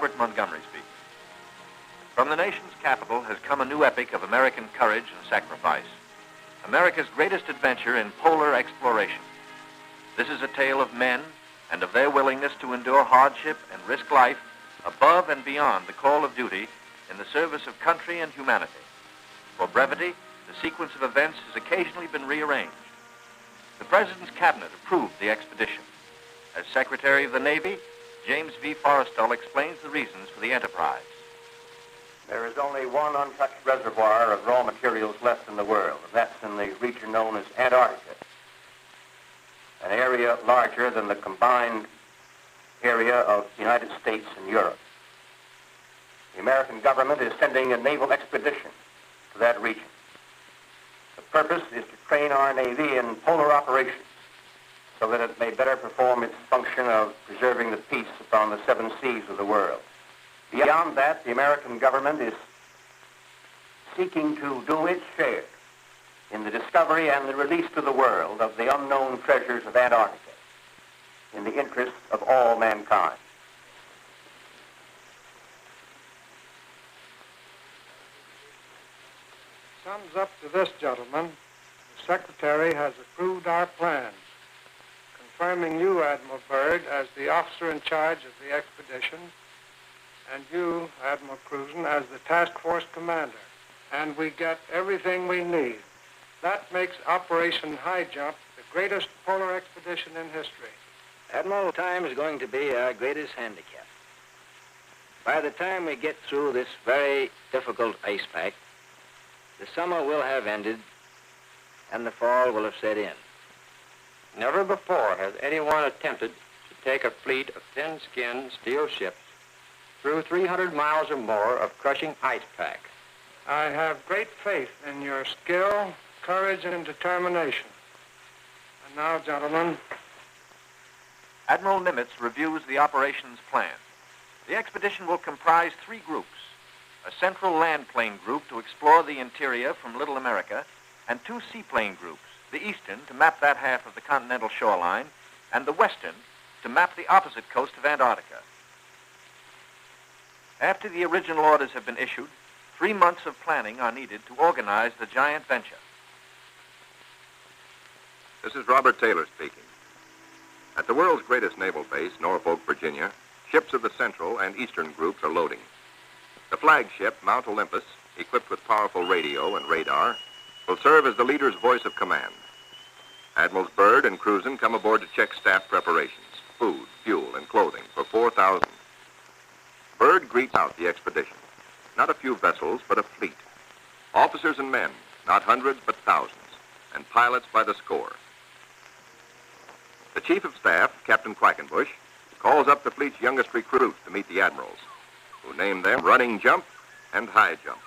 Robert Montgomery speaking. From the nation's capital has come a new epic of American courage and sacrifice, America's greatest adventure in polar exploration. This is a tale of men and of their willingness to endure hardship and risk life above and beyond the call of duty in the service of country and humanity. For brevity, the sequence of events has occasionally been rearranged. The President's Cabinet approved the expedition. As Secretary of the Navy, James V. Forrestal explains the reasons for the enterprise. There is only one untouched reservoir of raw materials left in the world, and that's in the region known as Antarctica, an area larger than the combined area of the United States and Europe. The American government is sending a naval expedition to that region. The purpose is to train our Navy in polar operations so that it may better perform its function of preserving the peace upon the seven seas of the world. Beyond that, the American government is seeking to do its share in the discovery and the release to the world of the unknown treasures of Antarctica in the interests of all mankind. Sums up to this, gentlemen. The Secretary has approved our plans, confirming you, Admiral Byrd, as the officer in charge of the expedition, and you, Admiral Cruzen, as the task force commander. And we get everything we need. That makes Operation Highjump the greatest polar expedition in history. Admiral, time is going to be our greatest handicap. By the time we get through this very difficult ice pack, the summer will have ended and the fall will have set in. Never before has anyone attempted to take a fleet of thin-skinned steel ships through 300 miles or more of crushing ice pack. I have great faith in your skill, courage, and determination. And now, gentlemen. Admiral Nimitz reviews the operations plan. The expedition will comprise 3 groups: a central land plane group to explore the interior from Little America, and 2 seaplane groups, the eastern to map that half of the continental shoreline, and the western to map the opposite coast of Antarctica. After the original orders have been issued, 3 months of planning are needed to organize the giant venture. This is Robert Taylor speaking. At the world's greatest naval base, Norfolk, Virginia, ships of the Central and Eastern groups are loading. The flagship, Mount Olympus, equipped with powerful radio and radar, will serve as the leader's voice of command. Admirals Byrd and Cruzen come aboard to check staff preparations, food, fuel, and clothing for 4,000. Byrd greets out the expedition. Not a few vessels, but a fleet. Officers and men, not hundreds, but thousands, and pilots by the score. The Chief of Staff, Captain Quackenbush, calls up the fleet's youngest recruits to meet the admirals, who named them Running Jump and High Jump.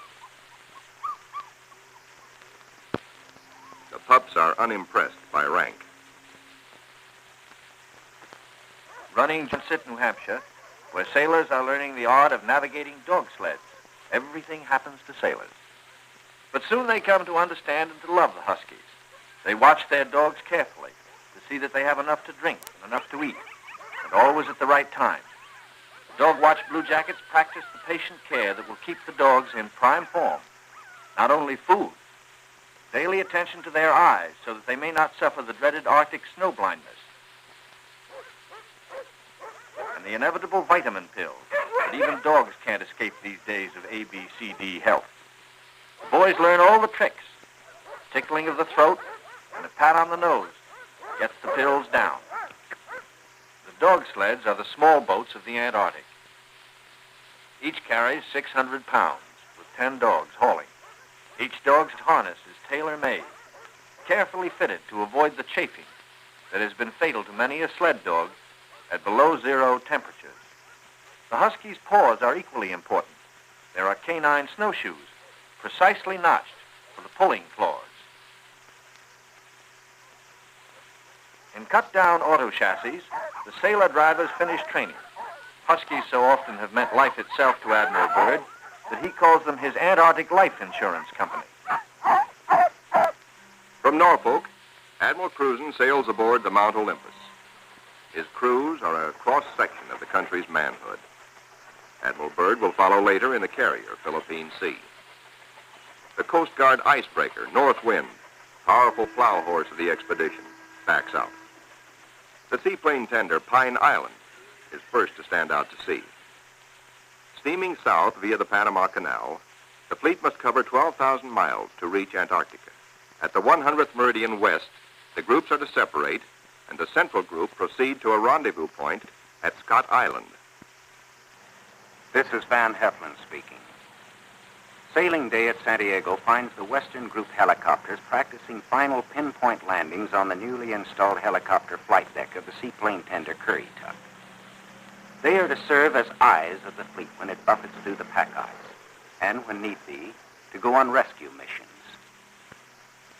The pups are unimpressed by rank. Running Jump, New Hampshire, where sailors are learning the art of navigating dog sleds. Everything happens to sailors. But soon they come to understand and to love the Huskies. They watch their dogs carefully to see that they have enough to drink and enough to eat, and always at the right time. The dog watch bluejackets practice the patient care that will keep the dogs in prime form. Not only food, daily attention to their eyes so that they may not suffer the dreaded Arctic snow blindness, and the inevitable vitamin pills that even dogs can't escape these days of ABCD health. The boys learn all the tricks. Tickling of the throat and a pat on the nose gets the pills down. The dog sleds are the small boats of the Antarctic. Each carries 600 pounds, with 10 dogs hauling. Each dog's harness is tailor-made, carefully fitted to avoid the chafing that has been fatal to many a sled dog at below 0 temperatures. The Husky's paws are equally important. There are canine snowshoes, precisely notched for the pulling claws. In cut-down auto chassis, the sailor drivers finish training. Huskies so often have meant life itself to Admiral Byrd that he calls them his Antarctic Life Insurance Company. From Norfolk, Admiral Cruzen sails aboard the Mount Olympus. His crews are a cross-section of the country's manhood. Admiral Byrd will follow later in the carrier, Philippine Sea. The Coast Guard icebreaker, North Wind, powerful plow horse of the expedition, backs out. The seaplane tender, Pine Island, is first to stand out to sea. Steaming south via the Panama Canal, the fleet must cover 12,000 miles to reach Antarctica. At the 100th meridian west, the groups are to separate, and the central group proceed to a rendezvous point at Scott Island. This is Van Heflin speaking. Sailing day at Santiago finds the Western Group helicopters practicing final pinpoint landings on the newly installed helicopter flight deck of the seaplane tender Currituck. They are to serve as eyes of the fleet when it buffets through the pack ice, and when need be, to go on rescue missions.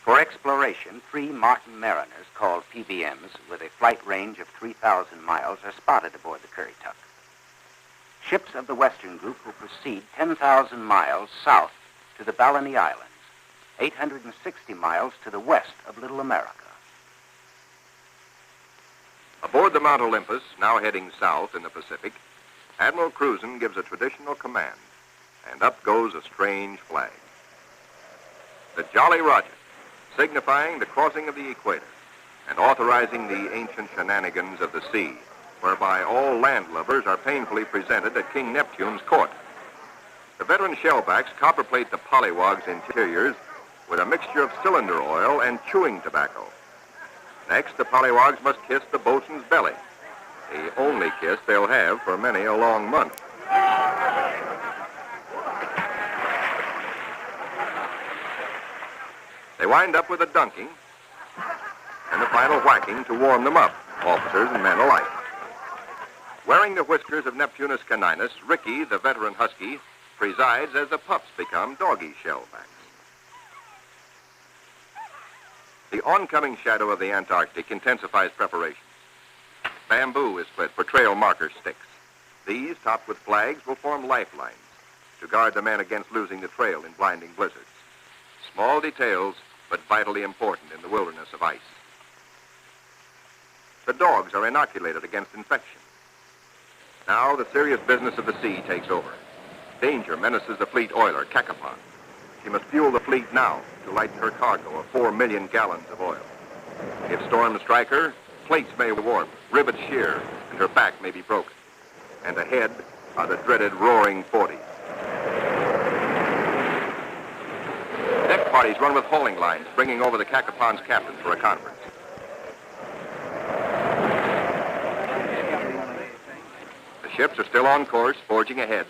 For exploration, 3 Martin Mariners, called PBMs, with a flight range of 3,000 miles, are spotted aboard the Currituck. Ships of the Western Group will proceed 10,000 miles south to the Balleny Islands, 860 miles to the west of Little America. Aboard the Mount Olympus, now heading south in the Pacific, Admiral Cruzen gives a traditional command, and up goes a strange flag. The Jolly Roger, signifying the crossing of the equator and authorizing the ancient shenanigans of the sea, whereby all landlubbers are painfully presented at King Neptune's court. The veteran shellbacks copperplate the polywogs' interiors with a mixture of cylinder oil and chewing tobacco. Next, the polywogs must kiss the boatswain's belly, the only kiss they'll have for many a long month. They wind up with a dunking and the final whacking to warm them up, officers and men alike. Wearing the whiskers of Neptunus caninus, Ricky, the veteran husky, presides as the pups become doggy shellbacks. The oncoming shadow of the Antarctic intensifies preparations. Bamboo is split for trail marker sticks. These, topped with flags, will form lifelines to guard the men against losing the trail in blinding blizzards. Small details, but vitally important in the wilderness of ice. The dogs are inoculated against infection. Now the serious business of the sea takes over. Danger menaces the fleet oiler, Cacapon. She must fuel the fleet now to lighten her cargo of 4 million gallons of oil. If storms strike her, plates may warp, rivets shear, and her back may be broken. And ahead are the dreaded roaring 40s. Deck parties run with hauling lines, bringing over the Cacapon's captain for a conference. The ships are still on course, forging ahead,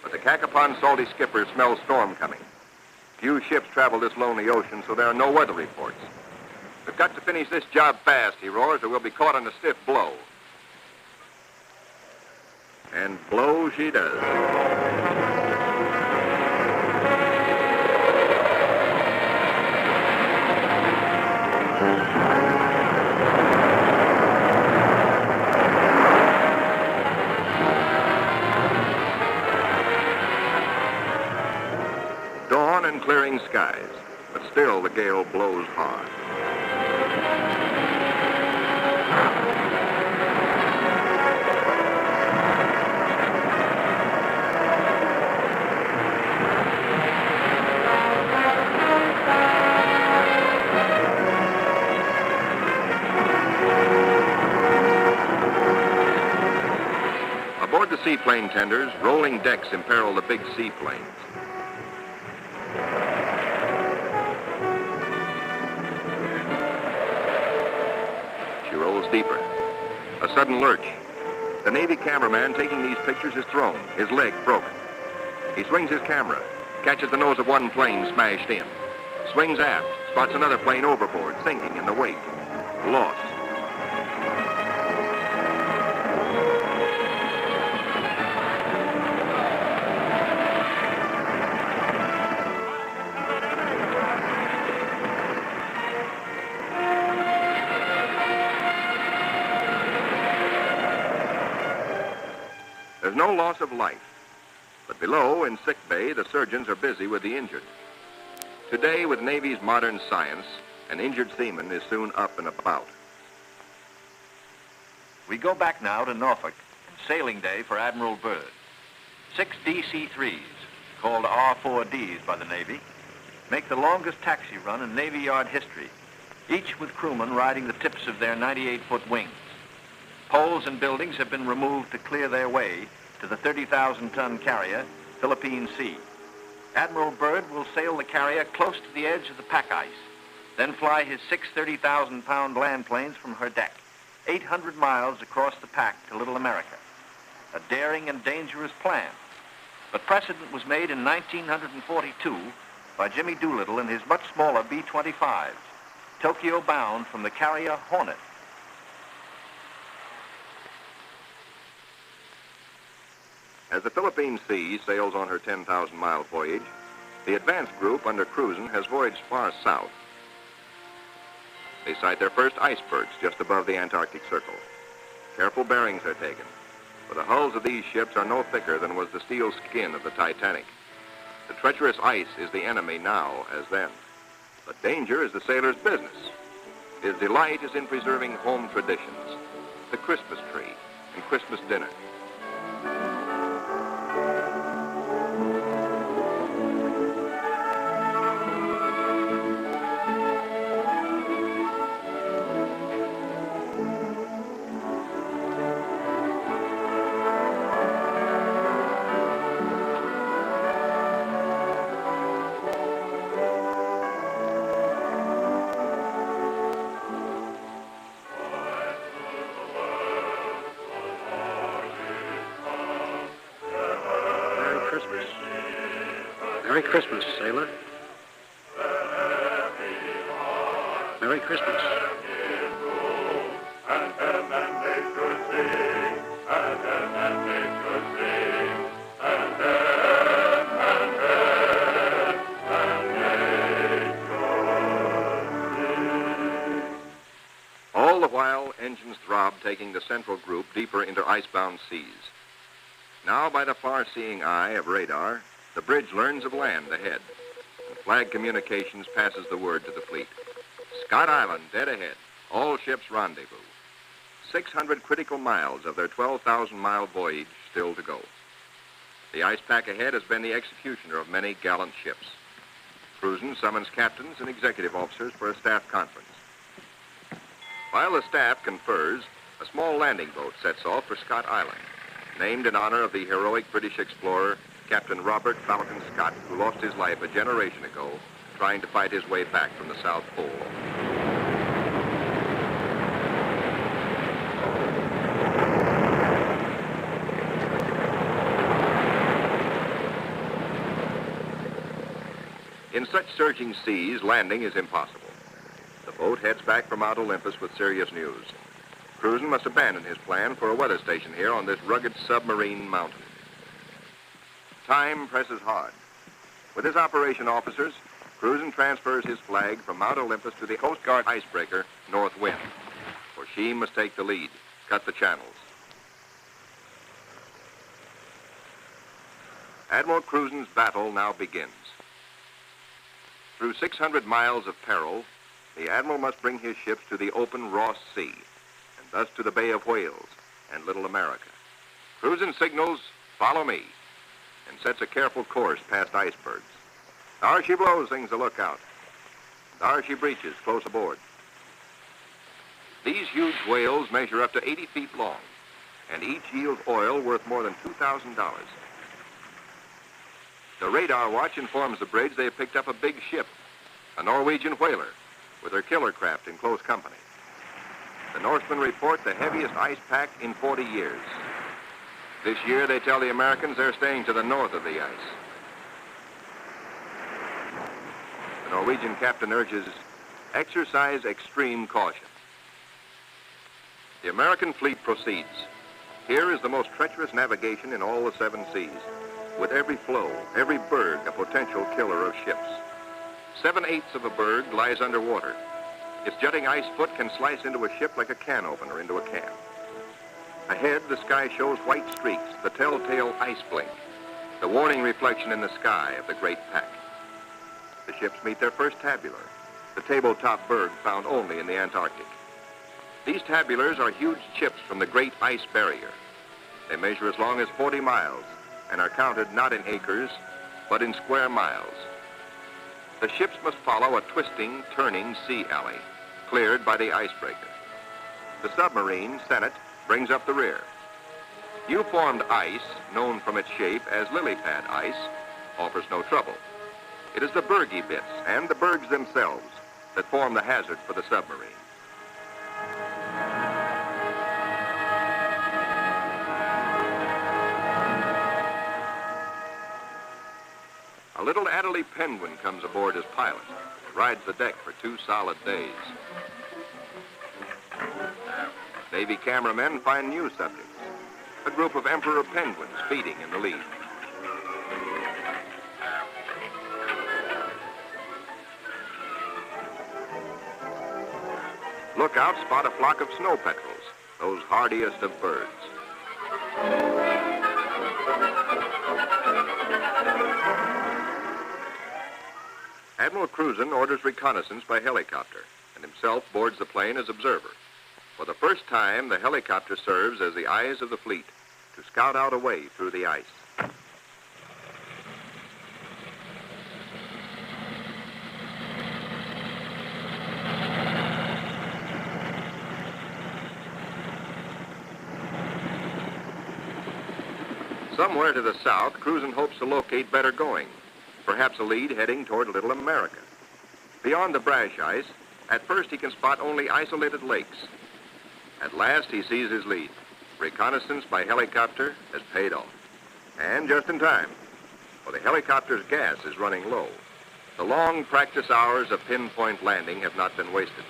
but the Cacapon's salty skipper smells storm coming. Few ships travel this lonely ocean, so there are no weather reports. We've got to finish this job fast, he roars, or we'll be caught in a stiff blow. And blow she does. Dawn and clearing skies, but still the gale blows hard. Aboard the seaplane tenders, rolling decks imperil the big seaplanes. She rolls deeper. A sudden lurch. The Navy cameraman taking these pictures is thrown, his leg broken. He swings his camera, catches the nose of one plane smashed in, swings aft, spots another plane overboard, sinking in the wake. Lost. There's no loss of life, but below in sick bay, the surgeons are busy with the injured. Today, with Navy's modern science, an injured seaman is soon up and about. We go back now to Norfolk and sailing day for Admiral Byrd. 6 DC-3s, called R4Ds by the Navy, make the longest taxi run in Navy Yard history, each with crewmen riding the tips of their 98-foot wings. Poles and buildings have been removed to clear their way to the 30,000-ton carrier, Philippine Sea. Admiral Byrd will sail the carrier close to the edge of the pack ice, then fly his 6 30,000-pound land planes from her deck, 800 miles across the pack to Little America. A daring and dangerous plan, but precedent was made in 1942 by Jimmy Doolittle in his much smaller B-25s, Tokyo-bound from the carrier Hornet. As the Philippine Sea sails on her 10,000-mile voyage, the advance group under Cruzen has voyaged far south. They sight their first icebergs just above the Antarctic Circle. Careful bearings are taken, for the hulls of these ships are no thicker than was the steel skin of the Titanic. The treacherous ice is the enemy now as then, but danger is the sailor's business. His delight is in preserving home traditions, the Christmas tree and Christmas dinner. Merry Christmas, sailor. Merry Christmas. All the while, engines throb, taking the central group deeper into icebound seas. Now, by the far-seeing eye of radar, the bridge learns of land ahead, and flag communications passes the word to the fleet. Scott Island, dead ahead. All ships rendezvous. 600 critical miles of their 12,000-mile voyage still to go. The ice pack ahead has been the executioner of many gallant ships. Cruzen summons captains and executive officers for a staff conference. While the staff confers, a small landing boat sets off for Scott Island, named in honor of the heroic British explorer Captain Robert Falcon Scott, who lost his life a generation ago trying to fight his way back from the South Pole. In such surging seas, landing is impossible. The boat heads back for Mount Olympus with serious news. Cruzen must abandon his plan for a weather station here on this rugged submarine mountain. Time presses hard. With his operation officers, Cruzen transfers his flag from Mount Olympus to the Coast Guard icebreaker, North Wind, for she must take the lead, cut the channels. Admiral Cruzen's battle now begins. Through 600 miles of peril, the Admiral must bring his ships to the open Ross Sea, and thus to the Bay of Whales and Little America. Cruzen signals, "Follow me," and sets a careful course past icebergs. There she blows, sings the lookout. There she breaches, close aboard. These huge whales measure up to 80 feet long, and each yields oil worth more than $2,000. The radar watch informs the bridge they have picked up a big ship, a Norwegian whaler, with her killer craft in close company. The Norsemen report the heaviest ice pack in 40 years. This year, they tell the Americans they're staying to the north of the ice. The Norwegian captain urges, exercise extreme caution. The American fleet proceeds. Here is the most treacherous navigation in all the 7 seas, with every floe, every berg a potential killer of ships. 7/8 of a berg lies underwater. Its jutting ice foot can slice into a ship like a can opener into a can. Ahead, the sky shows white streaks, the telltale ice blink, the warning reflection in the sky of the great pack. The ships meet their first tabular, the tabletop berg found only in the Antarctic. These tabulars are huge chips from the great ice barrier. They measure as long as 40 miles and are counted not in acres, but in square miles. The ships must follow a twisting, turning sea alley, cleared by the icebreaker. The submarine, Senate, brings up the rear. U-formed ice, known from its shape as lily pad ice, offers no trouble. It is the bergy bits and the bergs themselves that form the hazard for the submarine. A little Adderley penguin comes aboard as pilot, rides the deck for 2 solid days. Navy cameramen find new subjects, a group of emperor penguins feeding in the lead. Lookouts spot a flock of snow petrels, those hardiest of birds. Admiral Cruzen orders reconnaissance by helicopter and himself boards the plane as observer. For the first time, the helicopter serves as the eyes of the fleet to scout out a way through the ice. Somewhere to the south, Cruzen hopes to locate better going, perhaps a lead heading toward Little America. Beyond the brash ice, at first he can spot only isolated lakes. At last he sees his lead. Reconnaissance by helicopter has paid off. And just in time, for the helicopter's gas is running low. The long practice hours of pinpoint landing have not been wasted.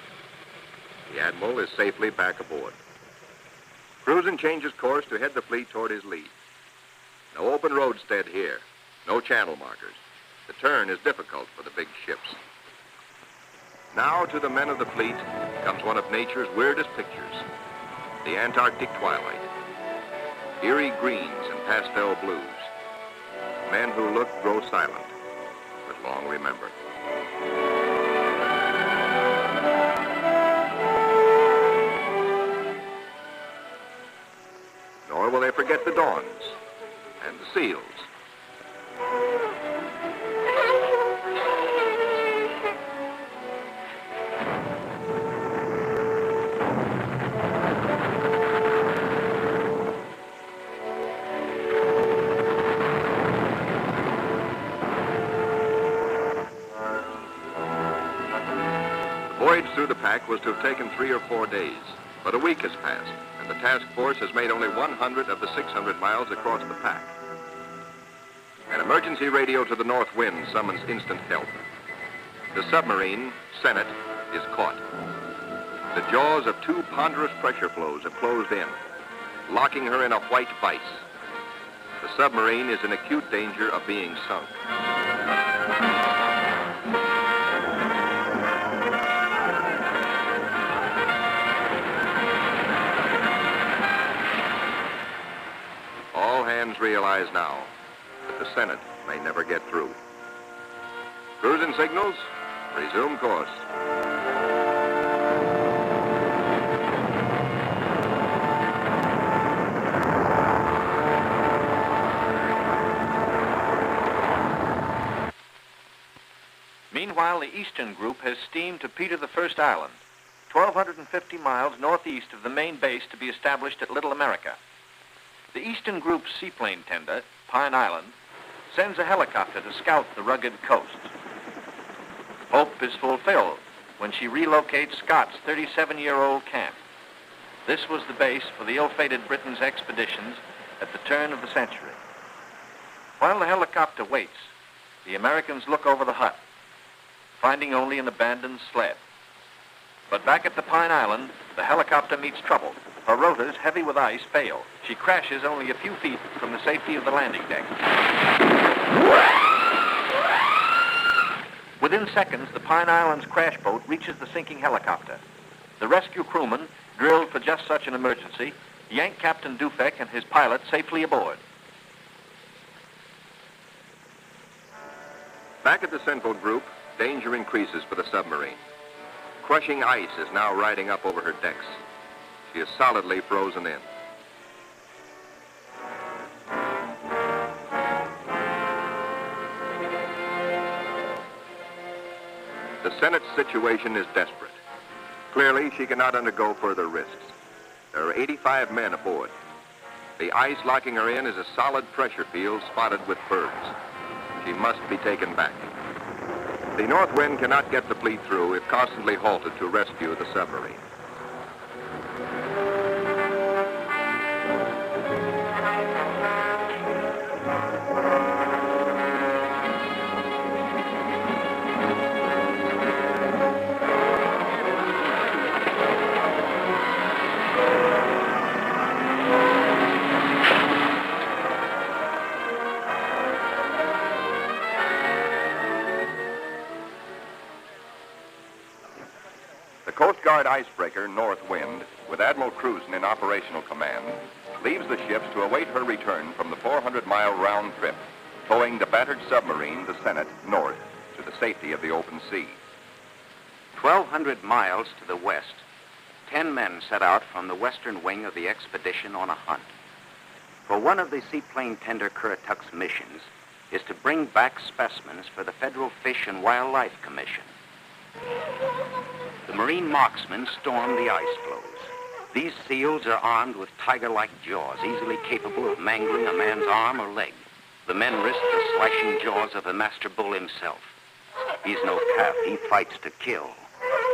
The Admiral is safely back aboard. Cruzen changes course to head the fleet toward his lead. No open roadstead here, no channel markers. The turn is difficult for the big ships. Now to the men of the fleet comes one of nature's weirdest pictures, the Antarctic twilight. Eerie greens and pastel blues. Men who look grow silent, but long remember. Nor will they forget the dawns and the seals. The voyage through the pack was to have taken 3 or 4 days, but a week has passed, and the task force has made only 100 of the 600 miles across the pack. An emergency radio to the north wind summons instant help. The submarine, Senate, is caught. The jaws of 2 ponderous pressure flows have closed in, locking her in a white vice. The submarine is in acute danger of being sunk. All hands realize now that the Senate may never get through. Cruzen signals, resume course. Meanwhile, the Eastern Group has steamed to Peter the First Island, 1,250 miles northeast of the main base to be established at Little America. The Eastern Group's seaplane tender, Pine Island, sends a helicopter to scout the rugged coast. Hope is fulfilled when she relocates Scott's 37-year-old camp. This was the base for the ill-fated Britain's expeditions at the turn of the century. While the helicopter waits, the Americans look over the hut, finding only an abandoned sled. But back at the Pine Island, the helicopter meets trouble. Her rotors, heavy with ice, fail. She crashes only a few feet from the safety of the landing deck. Within seconds, the Pine Island's crash boat reaches the sinking helicopter. The rescue crewmen, drilled for just such an emergency, yank Captain Dufek and his pilot safely aboard. Back at the Central Group, danger increases for the submarine. Crushing ice is now riding up over her decks. She is solidly frozen in. The Senate's situation is desperate. Clearly, she cannot undergo further risks. There are 85 men aboard. The ice locking her in is a solid pressure field spotted with bergs. She must be taken back. The north wind cannot get the fleet through if constantly halted to rescue the submarine. The Coast Guard icebreaker, North Wind, with Admiral Cruzen in operational command, leaves the ships to await her return from the 400-mile round trip, towing the battered submarine, the Senate, north to the safety of the open sea. 1,200 miles to the west, 10 men set out from the western wing of the expedition on a hunt. For one of the seaplane tender Currituck's missions is to bring back specimens for the Federal Fish and Wildlife Commission. The marine marksmen storm the ice floes. These seals are armed with tiger-like jaws, easily capable of mangling a man's arm or leg. The men risk the slashing jaws of the master bull himself. He's no calf, he fights to kill.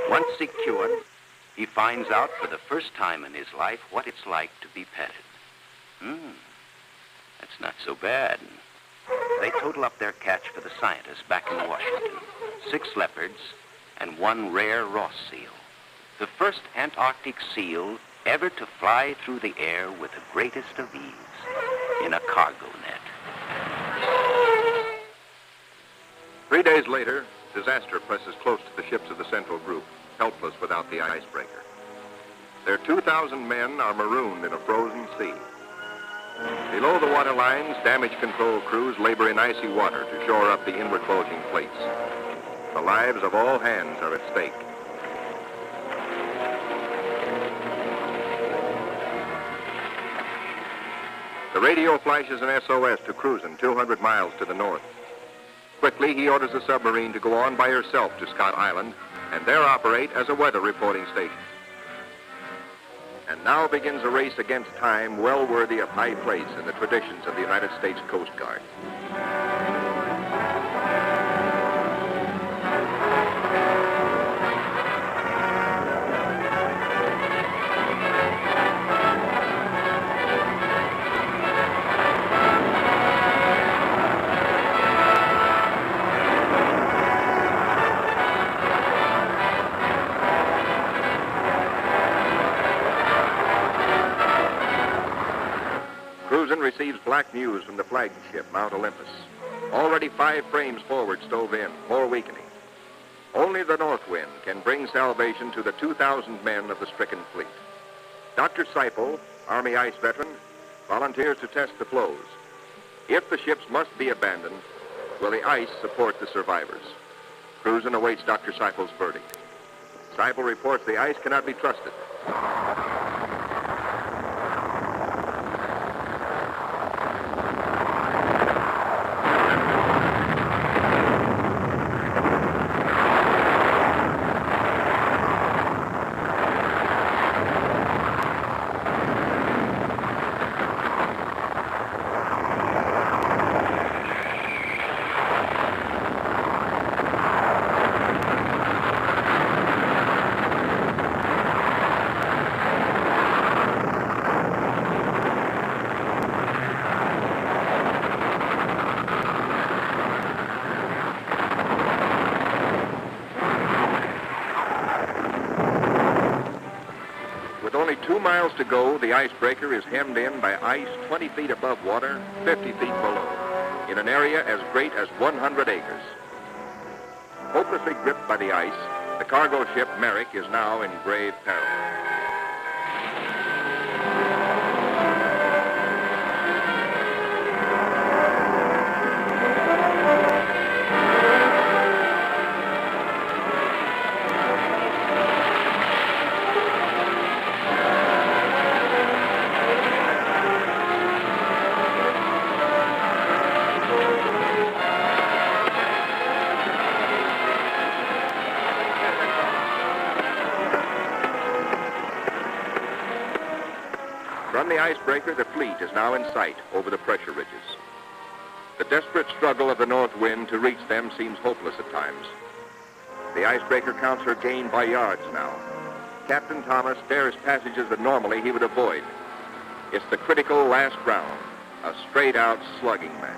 Once secured, he finds out for the first time in his life what it's like to be petted. That's not so bad. They total up their catch for the scientists back in Washington. 6 leopards and 1 rare Ross seal. The first Antarctic seal ever to fly through the air with the greatest of ease in a cargo net. 3 days later, disaster presses close to the ships of the Central Group, helpless without the icebreaker. Their 2,000 men are marooned in a frozen sea. Below the water lines, damage control crews labor in icy water to shore up the inward bulging plates. The lives of all hands are at stake. The radio flashes an SOS to Cruzen 200 miles to the north. Quickly, he orders the submarine to go on by herself to Scott Island and there operate as a weather reporting station. And now begins a race against time well worthy of high place in the traditions of the United States Coast Guard. Cruzen receives black news from the flagship, Mount Olympus. Already 5 frames forward stove in, more weakening. Only the north wind can bring salvation to the 2,000 men of the stricken fleet. Dr. Seipel, Army ice veteran, volunteers to test the floes. If the ships must be abandoned, will the ice support the survivors? Cruzen awaits Dr. Seipel's verdict. Seipel reports the ice cannot be trusted. With only 2 miles to go, the icebreaker is hemmed in by ice 20 feet above water, 50 feet below, in an area as great as 100 acres. Hopelessly gripped by the ice, the cargo ship Merrick is now in grave peril. icebreaker, the fleet is now in sight over the pressure ridges. The desperate struggle of the north wind to reach them seems hopeless at times. The icebreaker counts her gain by yards now. Captain Thomas dares passages that normally he would avoid. It's the critical last round, a straight-out slugging match.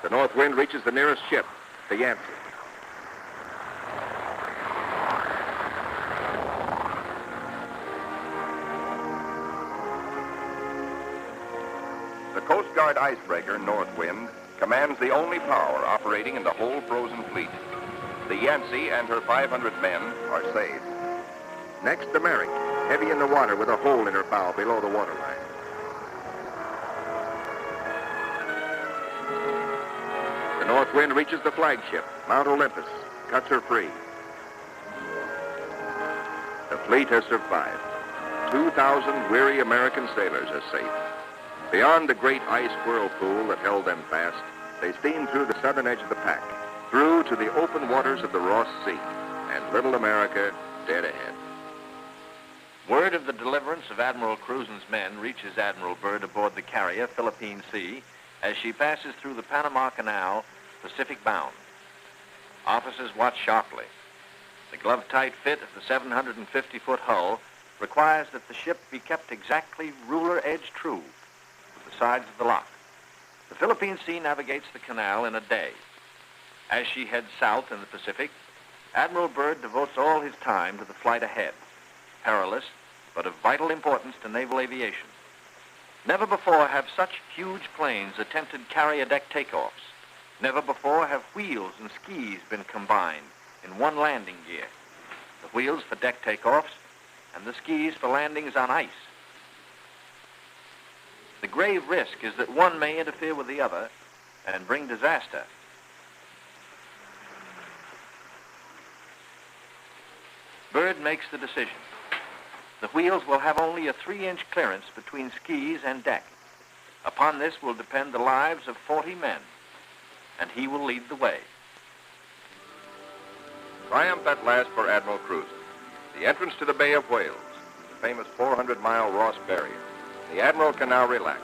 The north wind reaches the nearest ship, the Yancey. The Coast Guard icebreaker, North Wind, commands the only power operating in the whole frozen fleet. The Yancey and her 500 men are saved. Next, the Merrick, heavy in the water with a hole in her bow below the waterline. The North Wind reaches the flagship, Mount Olympus, cuts her free. The fleet has survived. 2,000 weary American sailors are safe. Beyond the great ice whirlpool that held them fast, they steamed through the southern edge of the pack, through to the open waters of the Ross Sea, and little America dead ahead. Word of the deliverance of Admiral Cruzen's men reaches Admiral Byrd aboard the carrier Philippine Sea as she passes through the Panama Canal, Pacific bound. Officers watch sharply. The glove-tight fit of the 750-foot hull requires that the ship be kept exactly ruler-edge true to the sides of the lock. The Philippine Sea navigates the canal in a day. As she heads south in the Pacific, Admiral Byrd devotes all his time to the flight ahead, perilous but of vital importance to naval aviation. Never before have such huge planes attempted carrier deck takeoffs. Never before have wheels and skis been combined in one landing gear. The wheels for deck takeoffs and the skis for landings on ice. The grave risk is that one may interfere with the other and bring disaster. Byrd makes the decision. The wheels will have only a 3-inch clearance between skis and deck. Upon this will depend the lives of 40 men, and he will lead the way. Triumph at last for Admiral Cruzen. The entrance to the Bay of Whales, the famous 400-mile Ross barrier. The Admiral can now relax.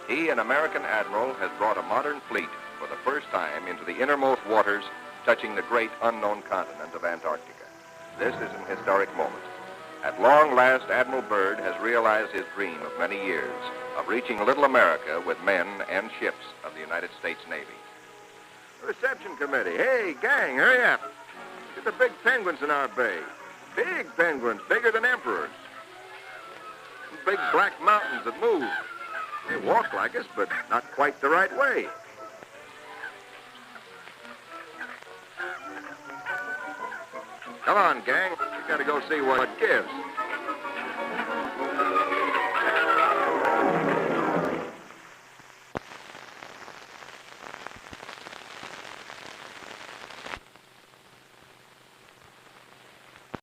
He, an American admiral, has brought a modern fleet for the first time into the innermost waters touching the great unknown continent of Antarctica. This is an historic moment. At long last, Admiral Byrd has realized his dream of many years of reaching little America with men and ships of the United States Navy. Reception committee. Hey, gang, hurry up. Look at the big penguins in our bay. Big penguins, bigger than emperors. Big black mountains that move. They walk like us, but not quite the right way. Come on, gang. We gotta go see what it gives.